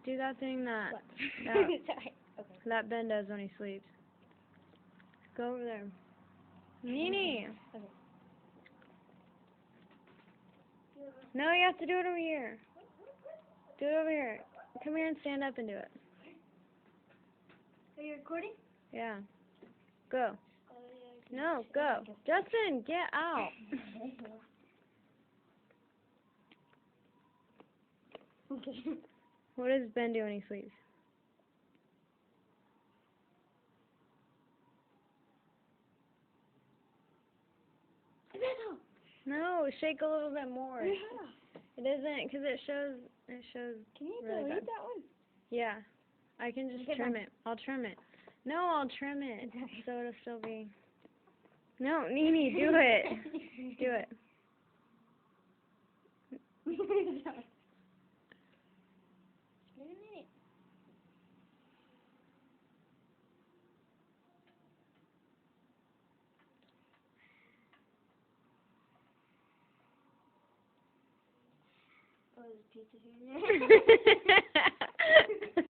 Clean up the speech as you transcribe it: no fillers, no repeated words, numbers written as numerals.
Do that thing that What? that, Sorry. Okay. that Ben does when he sleeps. Go over there. Nini! Okay. No, you have to do it over here. Do it over here. Come here and stand up and do it. Are you recording? Yeah. Go. No, go. Justin, get out. What does Ben do when he sleeps? No, shake a little bit more. Yeah. It isn't, because it shows Can you really delete bad. that one? Yeah. I can just Okay, trim fine. it. I'll trim it. No, I'll trim it. So it'll still be. No, Nini, do it. Do it. Oh, there's pizza here.